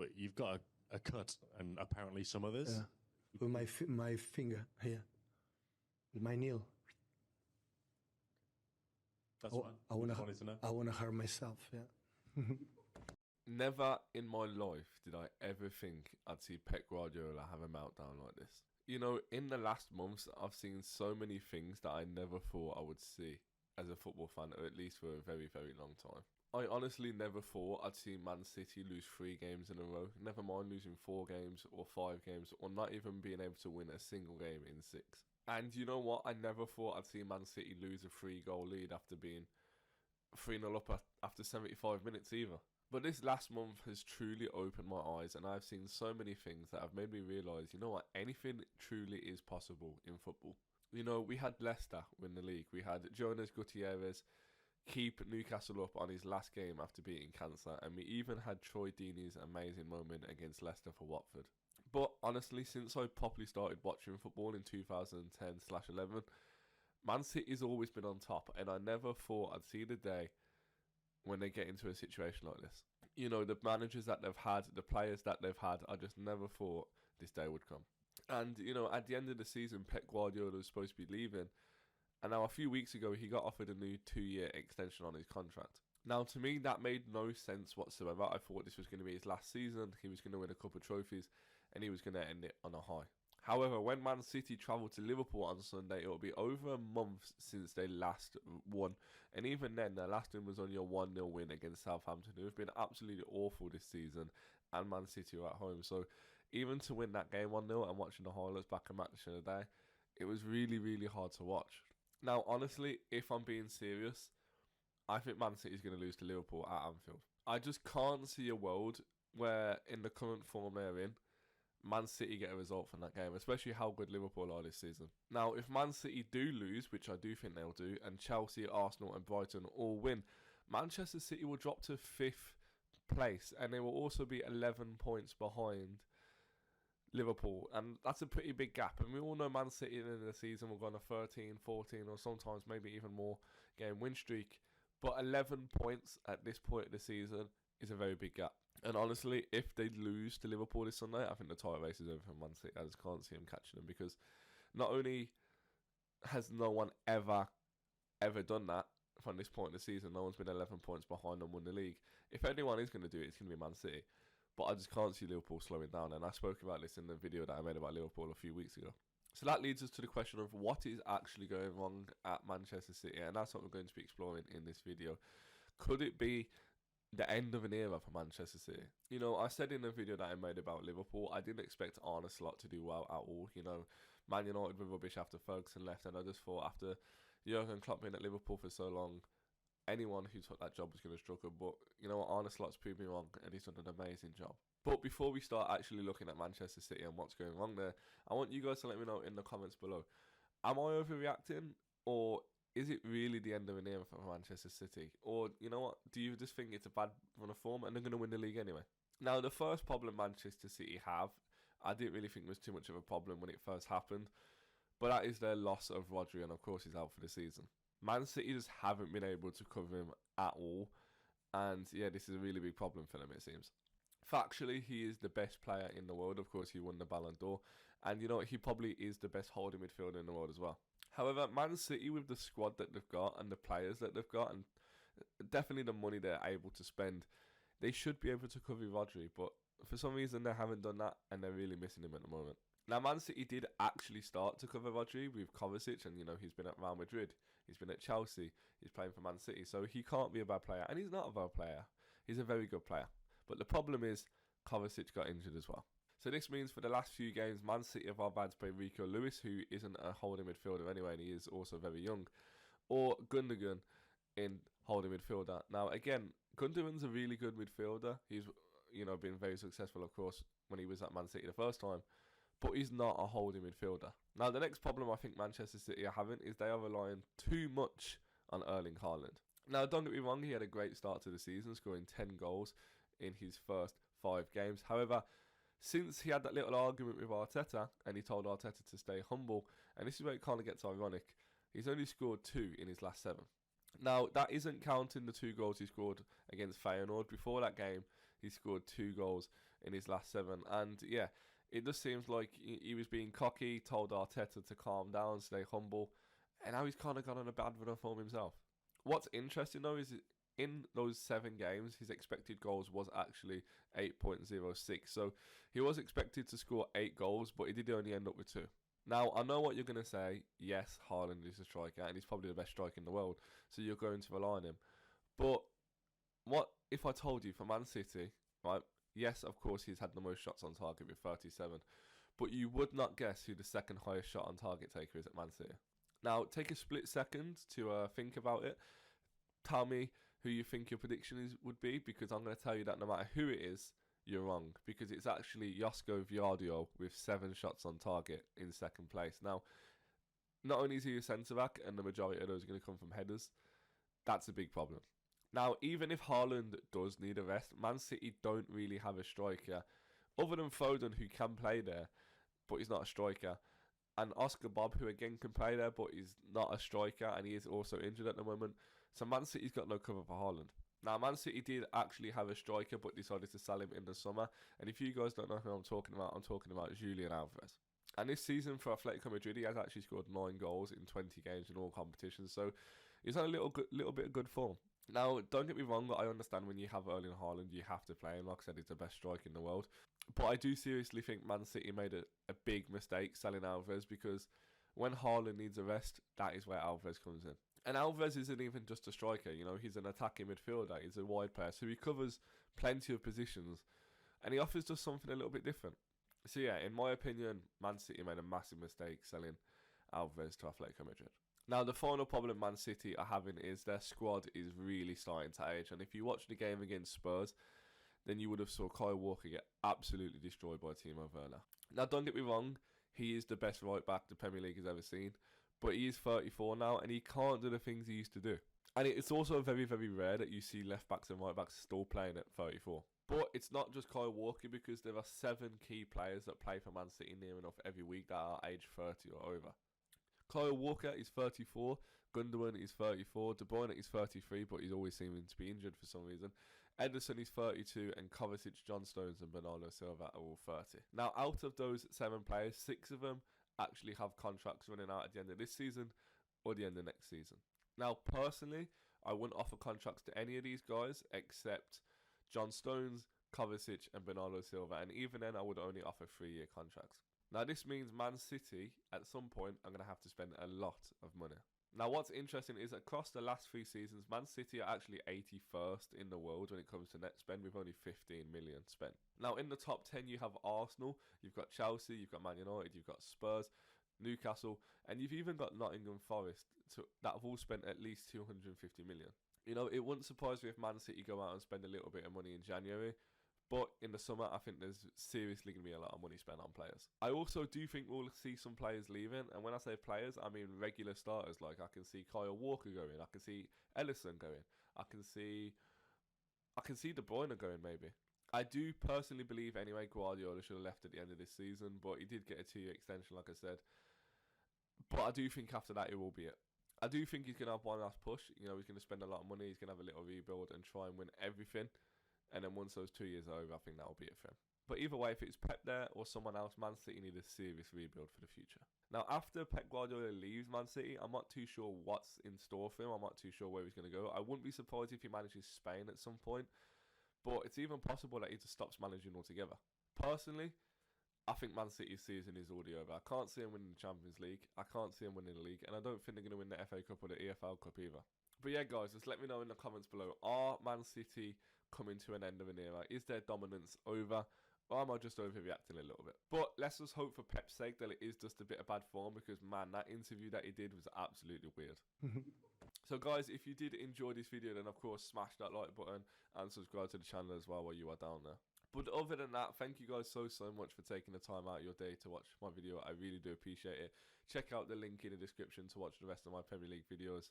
but you've got a cut and apparently some others. Yeah. With my finger here, with my nail. That's fine. I wanna hurt myself. Yeah. Never in my life did I ever think I'd see Pep Guardiola have a meltdown like this. You know, in the last months, I've seen so many things that I never thought I would see as a football fan, or at least for a very, very long time. I honestly never thought I'd see Man City lose 3 games in a row, never mind losing 4 games or 5 games, or not even being able to win a single game in 6. And you know what? I never thought I'd see Man City lose a 3-goal lead after being 3-0 up after 75 minutes either. But this last month has truly opened my eyes, and I've seen so many things that have made me realise, you know what, anything truly is possible in football. You know, we had Leicester win the league. We had Jonas Gutierrez keep Newcastle up on his last game after beating cancer, and we even had Troy Deeney's amazing moment against Leicester for Watford. But honestly, since I properly started watching football in 2010/11, Man City's always been on top, and I never thought I'd see the day when they get into a situation like this. You know, the managers that they've had, the players that they've had, I just never thought this day would come. And, you know, at the end of the season, Pep Guardiola was supposed to be leaving, and now a few weeks ago, he got offered a new 2-year extension on his contract. Now, to me, that made no sense whatsoever. I thought this was going to be his last season, he was going to win a couple of trophies, and he was going to end it on a high. However, when Man City travelled to Liverpool on Sunday, it will be over a month since they last won. And even then, their last win was only a 1-0 win against Southampton, who have been absolutely awful this season, and Man City were at home. So even to win that game 1-0 and watching the highlights back and match of the day, it was really, really hard to watch. Now, honestly, if I'm being serious, I think Man City is going to lose to Liverpool at Anfield. I just can't see a world where, in the current form they're in, Man City get a result from that game, especially how good Liverpool are this season. Now, if Man City do lose, which I do think they'll do, and Chelsea, Arsenal and Brighton all win, Manchester City will drop to 5th place, and they will also be 11 points behind Liverpool, and that's a pretty big gap. And we all know Man City in the season will go on a 13, 14 or sometimes maybe even more game win streak, but 11 points at this point of the season is a very big gap. And honestly, if they lose to Liverpool this Sunday, I think the title race is over for Man City. I just can't see them catching them, because not only has no one ever done that from this point in the season, no one's been 11 points behind and won the league. If anyone is going to do it, it's going to be Man City. But I just can't see Liverpool slowing down, and I spoke about this in the video that I made about Liverpool a few weeks ago. So that leads us to the question of what is actually going wrong at Manchester City, and that's what we're going to be exploring in this video. Could it be the end of an era for Manchester City? You know, I said in the video that I made about Liverpool, I didn't expect Arne Slot to do well at all. You know, Man United were rubbish after Ferguson left, and I just thought after Jurgen Klopp being at Liverpool for so long, anyone who took that job was going to struggle. But you know what, Arne Slot's proved me wrong, and he's done an amazing job. But before we start actually looking at Manchester City and what's going wrong there, I want you guys to let me know in the comments below. Am I overreacting, or is it really the end of an era for Manchester City? Or, you know what, do you just think it's a bad run of form and they're going to win the league anyway? Now, the first problem Manchester City have, I didn't really think was too much of a problem when it first happened, but that is their loss of Rodri, and of course he's out for the season. Man City just haven't been able to cover him at all, and yeah, this is a really big problem for them, it seems. Factually, he is the best player in the world. Of course, he won the Ballon d'Or, and you know what, he probably is the best holding midfielder in the world as well. However, Man City, with the squad that they've got and the players that they've got, and definitely the money they're able to spend, they should be able to cover Rodri, but for some reason they haven't done that, and they're really missing him at the moment. Now, Man City did actually start to cover Rodri with Kovacic, and you know, he's been at Real Madrid, he's been at Chelsea, he's playing for Man City, so he can't be a bad player, and he's not a bad player, he's a very good player. But the problem is, Kovacic got injured as well. So this means for the last few games, Man City have either had to play Rico Lewis, who isn't a holding midfielder anyway, and he is also very young, or Gundogan in holding midfielder. Now, again, Gundogan's a really good midfielder. He's, you know, been very successful, of course, when he was at Man City the first time, but he's not a holding midfielder. Now, the next problem I think Manchester City are having is they are relying too much on Erling Haaland. Now, don't get me wrong, he had a great start to the season, scoring 10 goals in his first 5 games. However, since he had that little argument with Arteta, and he told Arteta to stay humble, and this is where it kind of gets ironic, he's only scored 2 in his last 7. Now, that isn't counting the 2 goals he scored against Feyenoord. Before that game, he scored 2 goals in his last 7. And yeah, it just seems like he was being cocky, told Arteta to calm down, stay humble, and now he's kind of gone on a bad run of form himself. What's interesting though is in those 7 games, his expected goals was actually 8.06. So he was expected to score 8 goals, but he did only end up with 2. Now, I know what you're going to say. Yes, Haaland is a striker, and he's probably the best striker in the world, so you're going to rely on him. But what if I told you for Man City, right? Yes, of course, he's had the most shots on target with 37, but you would not guess who the second highest shot on target taker is at Man City. Now, take a split second to think about it. Tell me who you think your prediction would be, because I'm going to tell you that no matter who it is, you're wrong, because it's actually Josko Gvardiol with 7 shots on target in second place. Now, not only is he a centre-back, and the majority of those are going to come from headers, that's a big problem. Now, even if Haaland does need a rest, Man City don't really have a striker, other than Foden, who can play there, but he's not a striker, and Oscar Bob, who again can play there, but he's not a striker, and he is also injured at the moment. So Man City's got no cover for Haaland. Now, Man City did actually have a striker, but decided to sell him in the summer. And if you guys don't know who I'm talking about Julian Alvarez. And this season for Atletico Madrid, he has actually scored 9 goals in 20 games in all competitions. So he's on a little bit of good form. Now, don't get me wrong, I understand when you have Erling Haaland, you have to play him. Like I said, he's the best striker in the world. But I do seriously think Man City made a big mistake selling Alvarez, because when Haaland needs a rest, that is where Alvarez comes in. And Alvarez isn't even just a striker, you know, he's an attacking midfielder, he's a wide player, so he covers plenty of positions, and he offers just something a little bit different. So yeah, in my opinion, Man City made a massive mistake selling Alvarez to Atletico Madrid. Now, the final problem Man City are having is their squad is really starting to age, and if you watch the game against Spurs, then you would have saw Kyle Walker get absolutely destroyed by Timo Werner. Now, don't get me wrong, he is the best right back the Premier League has ever seen, but he is 34 now, and he can't do the things he used to do. And it's also very, very rare that you see left backs and right backs still playing at 34. But it's not just Kyle Walker, because there are 7 key players that play for Man City near enough every week that are age 30 or over. Kyle Walker is 34, Gundogan is 34, De Bruyne is 33, but he's always seeming to be injured for some reason. Ederson is 32, and Kovacic, John Stones and Bernardo Silva are all 30. Now, out of those 7 players, 6 of them actually have contracts running out at the end of this season or the end of next season. Now, personally, I wouldn't offer contracts to any of these guys except John Stones, Kovacic and Bernardo Silva, and even then I would only offer 3-year contracts. Now, this means Man City at some point are going to have to spend a lot of money. Now, what's interesting is across the last 3 seasons, Man City are actually 81st in the world when it comes to net spend, with only 15 million spent. Now, in the top 10, you have Arsenal, you've got Chelsea, you've got Man United, you've got Spurs, Newcastle, and you've even got Nottingham Forest that have all spent at least 250 million. You know, it wouldn't surprise me if Man City go out and spend a little bit of money in January, but in the summer, I think there's seriously going to be a lot of money spent on players. I also do think we'll see some players leaving, and when I say players, I mean regular starters. Like, I can see Kyle Walker going, I can see Ederson going, I can see De Bruyne going maybe. I do personally believe anyway Guardiola should have left at the end of this season, but he did get a 2-year extension, like I said. But I do think after that it will be it. I do think he's going to have one last push. You know, he's going to spend a lot of money, he's going to have a little rebuild and try and win everything. And then once those 2 years are over, I think that will be it for him. But either way, if it's Pep there or someone else, Man City need a serious rebuild for the future. Now, after Pep Guardiola leaves Man City, I'm not too sure what's in store for him. I'm not too sure where he's going to go. I wouldn't be surprised if he manages Spain at some point. But it's even possible that he just stops managing altogether. Personally, I think Man City's season is already over. I can't see him winning the Champions League. I can't see him winning the league. And I don't think they're going to win the FA Cup or the EFL Cup either. But yeah, guys, just let me know in the comments below. Are Man City coming to an end of an era? Is their dominance over? Or am I just overreacting a little bit? But let's just hope for Pep's sake that it is just a bit of bad form, because, man, that interview that he did was absolutely weird. So, guys, if you did enjoy this video, then, of course, smash that like button and subscribe to the channel as well while you are down there. But other than that, thank you guys so much for taking the time out of your day to watch my video. I really do appreciate it. Check out the link in the description to watch the rest of my Premier League videos.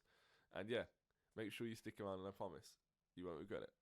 And, yeah, make sure you stick around, and I promise you won't regret it.